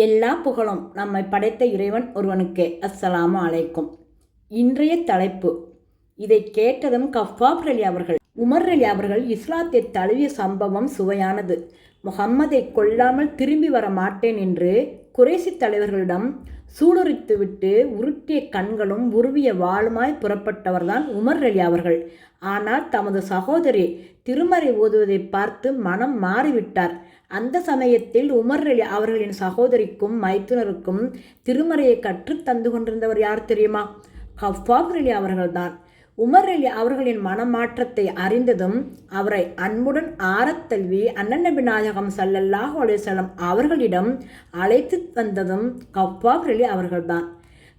எல்லா புகழும் நம்மை படைத்த இறைவன் ஒருவனுக்கே. அஸ்ஸலாமு அலைக்கும். இன்றைய தலைப்பு. இதை கேட்டதும் கஃபாப் அலி அவர்கள் உமர் அலி அவர்கள் இஸ்லாத்தை தழுவிய சம்பவம் சுவையானது. முகம்மதை கொல்லாமல் திரும்பி வர மாட்டேன் என்று குறைசி தலைவர்களிடம் சூளுரைத்துவிட்டு உருட்டிய கண்களும் உருவிய வாளுமாய் புறப்பட்டவர்தான் உமர் அலி அவர்கள். ஆனால் தமது சகோதரி திருமறை ஓதுவதை பார்த்து மனம் மாறிவிட்டார். அந்த சமயத்தில் உமர் அலி அவர்களின் சகோதரிக்கும் மைத்துனருக்கும் திருமறையை கற்றுத் தந்து கொண்டிருந்தவர் யார் தெரியுமா? கஃபாப் அலி அவர்கள்தான். உமர் அலி அவர்களின் மனமாற்றத்தை அறிந்ததும் அவரை அன்புடன் ஆரத்தல்வி அண்ணன் நபி நாயகம் ஸல்லல்லாஹு அலைஹி வஸல்லம் அவர்களிடம் அழைத்து வந்ததும் கஃபாப் அலி அவர்கள்தான்.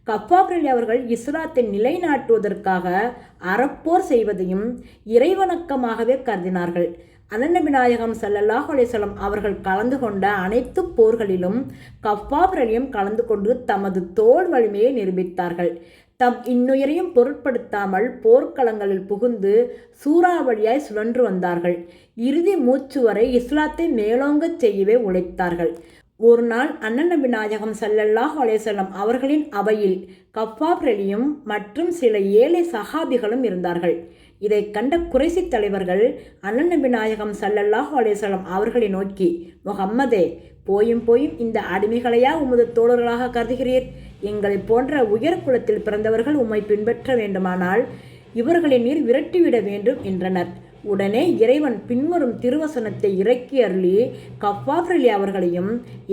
கஃபாப் அலி அவர்கள் இஸ்லாத்தை நிலைநாட்டுவதற்காக அறப்போர் செய்வதையும் இறைவணக்கமாகவே கருதினார்கள். அண்ணன் நபி நாயகம் ஸல்லல்லாஹு அலைஹி வஸல்லம் அவர்கள் கலந்து கொண்ட அனைத்து போர்களிலும் கஃபாப் அலியும் கலந்து கொண்டு தமது தோள் வலிமையை நிரூபித்தார்கள். தம் இன்னுயிரையும் பொருட்படுத்தாமல் போர்க்களங்களில் புகுந்து சூறாவளியாய் சுழன்று வந்தார்கள். இறுதி மூச்சு வரை இஸ்லாத்தை மேலோங்கச் செய்யவே உழைத்தார்கள். ஒரு நாள் அண்ணன் நபி நாயகம் ஸல்லல்லாஹு அலைஹி வஸல்லம் அவர்களின் அவையில் கஃபாப் அலியும் மற்றும் சில ஏழை சஹாபிகளும் இருந்தார்கள். இதை கண்ட குறைசி தலைவர்கள் அண்ணன் நபி நாயகம் ஸல்லல்லாஹு அலைஹி வஸல்லம் அவர்களை நோக்கி, முகம்மதே, போயும் இந்த அடிமைகளையா உமது தோழர்களாக கருதுகிறீர்? எங்களை போன்ற உயர் குலத்தில் பிறந்தவர்கள் உம்மை பின்பற்ற வேண்டுமானால் இவர்களை நீர் விரட்டிவிட வேண்டும் என்றனர். உடனே இறைவன் பின்வரும் திருவசனத்தை இறக்கி அருளி கஃபாப் அலி அவர்களையும்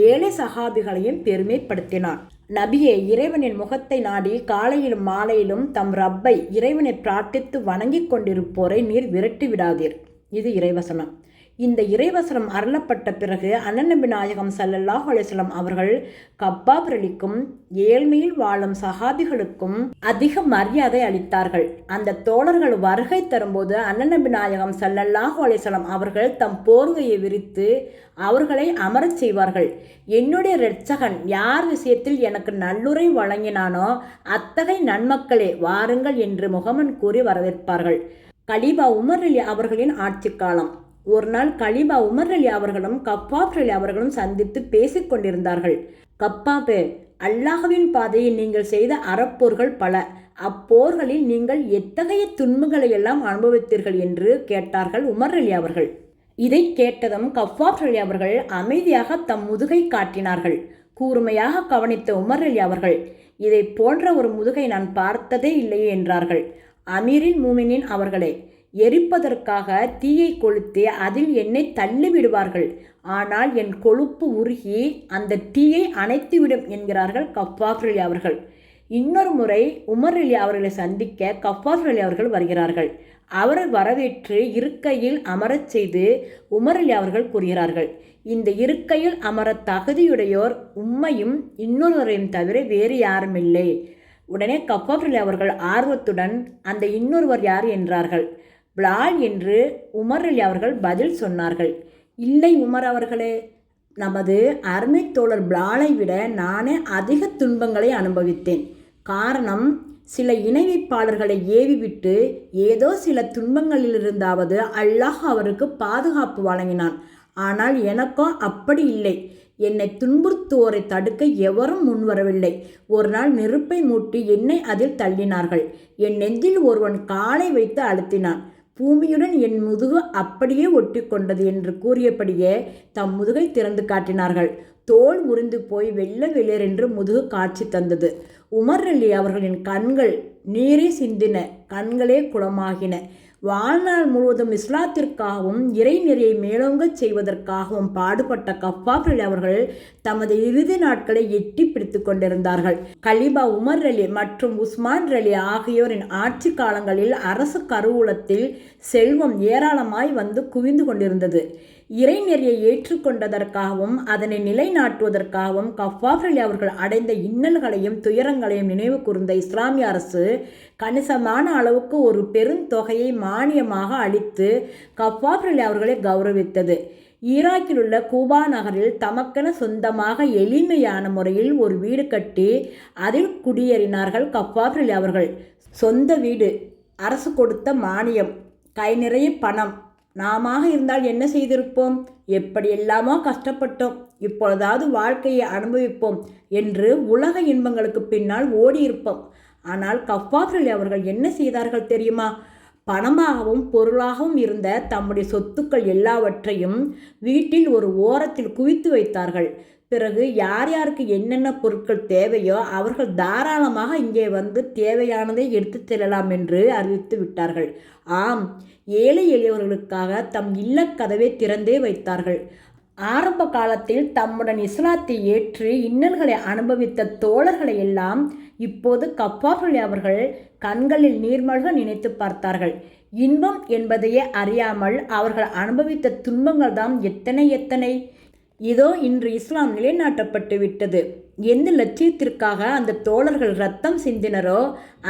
ஏழை சஹாபிகளையும் பெருமைப்படுத்தினான். நபியே, இறைவனின் முகத்தை நாடி காலையிலும் மாலையிலும் தம் ரப்பை இறைவனை பிரார்த்தித்து வணங்கி கொண்டிருப்போரை நீர் விரட்டி விடாதீர். இது இறைவசனம். இந்த இறைவசனம் அருளப்பட்ட பிறகு அண்ணன் நபி நாயகம் ஸல்லல்லாஹு அலைஹி வஸல்லம் அவர்கள் கஃபாப் அலிக்கும் ஏழ்மையில் வாழும் சஹாபிகளுக்கும் அதிக மரியாதை அளித்தார்கள். அந்த தோழர்கள் வருகை தரும்போது அண்ணன் நபி நாயகம் ஸல்லல்லாஹு அலைஹி வஸல்லம் அவர்கள் தம் போர்வையை விரித்து அவர்களை அமரச் செய்வார்கள். என்னுடைய இரட்சகன் யார் விஷயத்தில் எனக்கு நல்லுரை வழங்கினானோ அத்தகைய நன்மக்களே வாருங்கள் என்று முகமன் கூறி வரவேற்பார்கள். கலீபா உமர் அலி அவர்களின் ஆட்சி காலம். ஒரு நாள் கலீபா உமர் அலி அவர்களும் கஃபாப் அலி அவர்களும் சந்தித்து பேசிக் கொண்டிருந்தார்கள். கஃபாபே, அல்லாஹ்வின் பாதையில் நீங்கள் செய்த அறப்போர்கள் பல. அப்போர்களில் நீங்கள் எத்தகைய துன்பங்களை எல்லாம் அனுபவித்தீர்கள் என்று கேட்டார்கள் உமர் அலி அவர்கள். இதை கேட்டதும் கஃபாப் அலி அவர்கள் அமைதியாக தம் முதுகை காட்டினார்கள். கூர்மையாக கவனித்த உமர் அலி அவர்கள், இதை போன்ற ஒரு முதுகை நான் பார்த்ததே இல்லையே என்றார்கள். அமீரில் மூமினின் அவர்களே, எரிப்பதற்காக தீயை கொளுத்தி அதில் என்னை தள்ளி விடுவார்கள். ஆனால் என் கொழுப்பு உருகி அந்த தீயை அணைத்துவிடும் என்கிறார்கள் கஃபாப் அலி அவர்கள். இன்னொரு முறை உமர் அலி அவர்களை சந்திக்க கஃபாப் அலி அவர்கள் வருகிறார்கள். அவரை வரவேற்று இருக்கையில் அமரச் செய்து உமர் அலி அவர்கள் கூறுகிறார்கள், இந்த இருக்கையில் அமர தகுதியுடையோர் உம்மையும் இன்னொருவரையும் தவிர வேறு யாரும் இல்லை. உடனே கஃபாப் அலி அவர்கள் ஆர்வத்துடன் அந்த இன்னொருவர் யார் என்றார்கள். பிலால் என்று உமர் அலி அவர்கள் பதில் சொன்னார்கள். இல்லை உமர் அவர்களே, நமது அருமை தோழர் பிலாலை விட நானே அதிக துன்பங்களை அனுபவித்தேன். காரணம், சில இணைவிப்பாளர்களை ஏவிவிட்டு ஏதோ சில துன்பங்களிலிருந்தாவது அல்லாஹ் அவருக்கு பாதுகாப்பு வழங்கினான். ஆனால் எனக்கோ அப்படி இல்லை. என்னை துன்புறுத்துவோரை தடுக்க எவரும் முன்வரவில்லை. ஒரு நாள் நெருப்பை மூட்டி என்னை அதில் தள்ளினார்கள். என் நெஞ்சில் ஒருவன் காலை வைத்து அழுத்தினான். பூமியுடன் என் முதுகு அப்படியே ஒட்டி கொண்டது என்று கூறியபடியே தம் முதுகை திறந்து காட்டினார்கள். தோல் உறிந்து போய் வெள்ளை வெளியரென்று முதுகு காட்சி தந்தது. உமர் அலி அவர்களின் கண்கள் நீரே சிந்தின, கண்களே குளமாகின. வாழ்நாள் முழுவதும் இஸ்லாத்திற்காகவும் இறை நெறியை மேலோங்கச் செய்வதற்காகவும் பாடுபட்ட கஃபாப் அலி அவர்கள் தமது இறுதி நாட்களை எட்டி பிடித்து கொண்டிருந்தார்கள். கலீபா உமர் அலி மற்றும் உஸ்மான் அலி ஆகியோரின் ஆட்சி காலங்களில் அரசு கருவூலத்தில் செல்வம் ஏராளமாய் வந்து குவிந்து கொண்டிருந்தது. இறை நெறியை ஏற்றுக்கொண்டதற்காகவும் அதனை நிலைநாட்டுவதற்காகவும் கஃபாப் அலி அவர்கள் அடைந்த இன்னல்களையும் துயரங்களையும் நினைவு கூர்ந்த இஸ்லாமிய அரசு கணிசமான அளவுக்கு ஒரு பெருந்தொகையை மானியமாக அளித்து கஃபாப் அலி அவர்களை கௌரவித்தது. ஈராக்கில் உள்ள கூபா நகரில் தமக்கென சொந்தமாக எளிமையான முறையில் ஒரு வீடு கட்டி அதில் குடியேறினார்கள் கஃபாப் அலி அவர்கள். சொந்த வீடு, அரசு கொடுத்த மானியம், கை நிறைய பணம், நாம இருந்தால் என்ன செய்திருப்போம்? எப்படியெல்லாமோ கஷ்டப்பட்டோம், இப்பொழுதாவது வாழ்க்கையை அனுபவிப்போம் என்று உலக இன்பங்களுக்கு பின்னால் ஓடியிருப்போம். ஆனால் கஃபாப் ரலி அவர்கள் என்ன செய்தார்கள் தெரியுமா? பணமாகவும் பொருளாகவும் இருந்த தம்முடைய சொத்துக்கள் எல்லாவற்றையும் வீட்டில் ஒரு ஓரத்தில் குவித்து வைத்தார்கள். பிறகு யார் யாருக்கு என்னென்ன பொருட்கள் தேவையோ அவர்கள் தாராளமாக இங்கே வந்து தேவையானதை எடுத்து செல்லலாம் என்று அறிவித்து விட்டார்கள். ஆம், ஏழை எளியவர்களுக்காக தம் இல்லக்கதவை திறந்தே வைத்தார்கள். ஆரம்ப காலத்தில் தம்முடன் இஸ்லாத்தை ஏற்று இன்னல்களை அனுபவித்த தோழர்களை எல்லாம் இப்போது கஃபாப் ரலி அவர்கள் கண்களில் நீர்மல்க நினைத்து பார்த்தார்கள். இன்பம் என்பதையே அறியாமல் அவர்கள் அனுபவித்த துன்பங்கள் தான் எத்தனை எத்தனை! இதோ இன்று இஸ்லாம் நிலைநாட்டப்பட்டு விட்டது. எந்த லட்சியத்திற்காக அந்த தோழர்கள் ரத்தம் சிந்தினரோ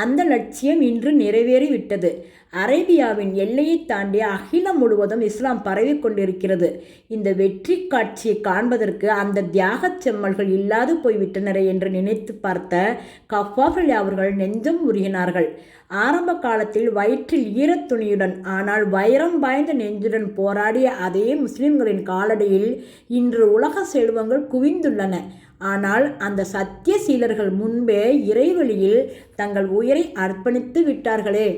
அந்த லட்சியம் இன்று நிறைவேறிவிட்டது. அரேபியாவின் எல்லையை தாண்டி அகிலம் முழுவதும் இஸ்லாம் பரவி கொண்டிருக்கிறது. இந்த வெற்றி காட்சியை காண்பதற்கு அந்த தியாகச் செம்மல்கள் இல்லாது போய்விட்டனரே என்று நினைத்து பார்த்த கஃபாப் ரலி அவர்கள் நெஞ்சம் உருகினார்கள். ஆரம்ப காலத்தில் வயிற்றில் ஈரத்துணியுடன் ஆனால் வைரம் பாய்ந்த நெஞ்சுடன் போராடிய அதே முஸ்லிம்களின் காலடியில் இன்று உலக செல்வங்கள் குவிந்துள்ளன. ஆனால் அந்த சத்திய சீலர்கள் முன்பே இறைவழியில் தங்கள் உயிரை அர்ப்பணித்து விட்டார்களே.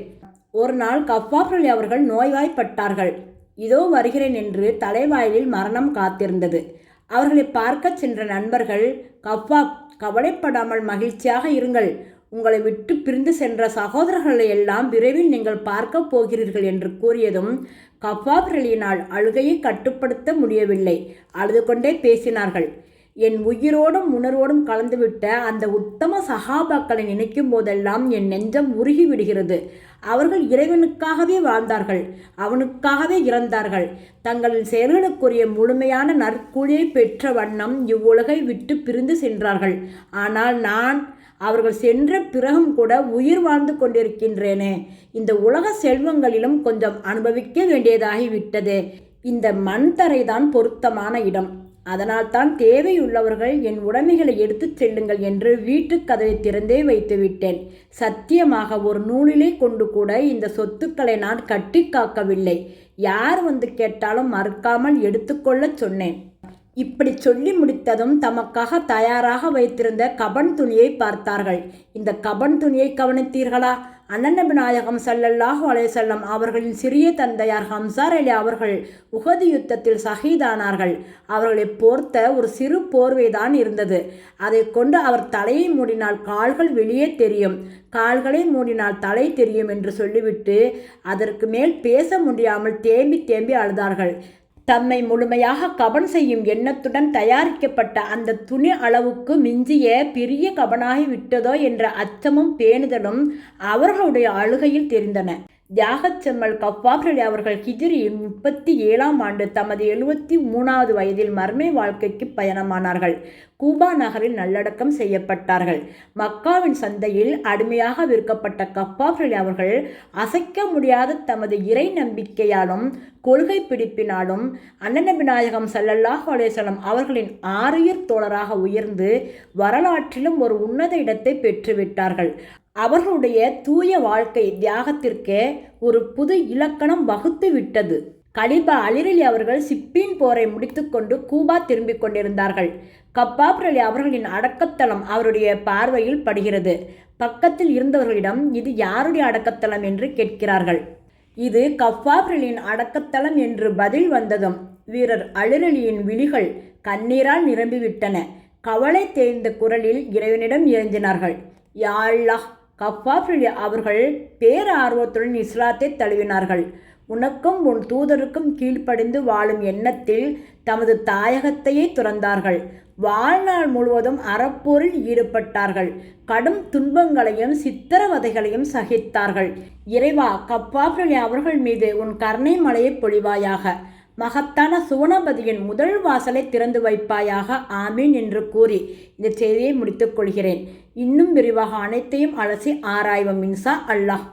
ஒரு நாள் கஃபாப் ரலி அவர்கள் நோய்வாய்ப்பட்டார்கள். இதோ வருகிறேன் என்று தலைவாயிலில் மரணம் காத்திருந்தது. அவர்களை பார்க்க சென்ற நண்பர்கள், கஃபாப், கவலைப்படாமல் மகிழ்ச்சியாக இருங்கள், உங்களை விட்டு பிரிந்து சென்ற சகோதரர்களை எல்லாம் விரைவில் நீங்கள் பார்க்க போகிறீர்கள் என்று கூறியதும் கஃபாப் ரலியினால் அழுகையை கட்டுப்படுத்த முடியவில்லை. அழுது கொண்டே பேசினார்கள். என் உயிரோடும் உணர்வோடும் கலந்துவிட்ட அந்த உத்தம சஹாபாக்களை நினைக்கும் போதெல்லாம் என் நெஞ்சம் உருகி விடுகிறது. அவர்கள் இறைவனுக்காகவே வாழ்ந்தார்கள், அவனுக்காகவே இறந்தார்கள். தங்களின் செயல்களுக்குரிய முழுமையான நற்கூலியை பெற்ற வண்ணம் இவ்வுலகை விட்டு பிரிந்து சென்றார்கள். ஆனால் நான் அவர்கள் சென்ற பிறகும் கூட உயிர் வாழ்ந்து கொண்டிருக்கின்றேனே. இந்த உலக செல்வங்களிலும் கொஞ்சம் அனுபவிக்க வேண்டியதாகிவிட்டதே. இந்த மண் தரைதான் பொருத்தமான இடம். அதனால்தான் தேவையுள்ளவர்கள் என் உடைமைகளை எடுத்துச் செல்லுங்கள் என்று வீட்டு கதவை திறந்தே வைத்து விட்டேன். சத்தியமாக ஒரு நூலிலே கொண்டு கூட இந்த சொத்துக்களை நான் கட்டி காக்கவில்லை. யார் வந்து கேட்டாலும் மறுக்காமல் எடுத்துக்கொள்ளச் சொன்னேன். இப்படி சொல்லி முடித்ததும் தமக்காக தயாராக வைத்திருந்த கபன் துணியை பார்த்தார்கள். இந்த கபன் துணியை கவனித்தீர்களா? அண்ணன் நபி நாயகம் ஸல்லல்லாஹு அலைஹி வஸல்லம் அவர்களின் சிறிய தந்தையார் ஹம்ஸா ரலி அவர்கள் உஹது யுத்தத்தில் ஷஹீதானார்கள். அவர்களை போர்த்த ஒரு சிறு போர்வைதான் இருந்தது. அதை கொண்டு அவர் தலையை மூடினால் கால்கள் வெளியே தெரியும், கால்களை மூடினால் தலை தெரியும் என்று சொல்லிவிட்டு அதற்கு மேல் பேச முடியாமல் தேம்பி தேம்பி அழுதார்கள். தம்மை முழுமையாக கபன் செய்யும் எண்ணத்துடன் தயாரிக்கப்பட்ட அந்த துணி அளவுக்கு மிஞ்சிய பெரிய கபனாகி விட்டதோ என்ற அச்சமும் பேணுதலும் அவர்களுடைய அழுகையில் தெரிந்தன. தியாகச் செம்மல் கஃபாப் ரலி அவர்கள் ஹிஜ்ரி 37ஆம் ஆண்டு தமது 73வது வயதில் மர்மை வாழ்க்கைக்கு பயணமானார்கள். கூபா நகரில் நல்லடக்கம் செய்யப்பட்டார்கள். மக்காவின் சந்தையில் அடிமையாக விற்கப்பட்ட கஃபாப் ரலி அவர்கள் அசைக்க முடியாத தமது இறை நம்பிக்கையாலும் கொள்கை பிடிப்பினாலும் அண்ணன் நபி நாயகம் ஸல்லல்லாஹு அலைஹி வஸல்லம் அவர்களின் ஆருயிர் தோழராக உயர்ந்து வரலாற்றிலும் ஒரு உன்னத இடத்தை பெற்றுவிட்டார்கள். அவர்களுடைய தூய வாழ்க்கை தியாகத்திற்கே ஒரு புது இலக்கணம் வகுத்து விட்டது. கலிபா அலி ரலி அவர்கள் சிப்பீன் போரை முடித்துக்கொண்டு கூபா திரும்பிக் கொண்டிருந்தார்கள். கஃபாப் ரலி அவர்களின் அடக்கத்தலம் அவருடைய பார்வையில் படுகிறது. பக்கத்தில் இருந்தவர்களிடம் இது யாருடைய அடக்கத்தலம் என்று கேட்கிறார்கள். இது கஃபாப் ரலியின் அடக்கத்தலம் என்று பதில் வந்ததும் வீரர் அலி ரலியின் விழிகள் கண்ணீரால் நிரம்பிவிட்டன. கவலை தேய்ந்த குரலில் இறைவனிடம் இறைஞ்சினார்கள். யா அல்லாஹ்! கஃபாப் ரலி அவர்கள் பேரார்வத்துடன் இஸ்லாத்தை தழுவினார்கள். உனக்கும் உன் தூதருக்கும் கீழ்ப்படிந்து வாழும் எண்ணத்தில் தமது தாயகத்தையே துறந்தார்கள். வாழ்நாள் முழுவதும் அறப்போரில் ஈடுபட்டார்கள். கடும் துன்பங்களையும் சித்திரவதைகளையும் சகித்தார்கள். இறைவா, கஃபாப் ரலி அவர்கள் மீது உன் கருணை மழையை பொழிவாயாக. மகத்தான சுவனபதியின் முதல் வாசலை திறந்து வைப்பாயாக. ஆமீன் என்று கூறி இந்த செய்தியை முடித்துக் கொள்கிறேன். இன்னும் விரிவாக அனைத்தையும் அலசி ஆராய்வோம் இன்ஷா அல்லாஹ்.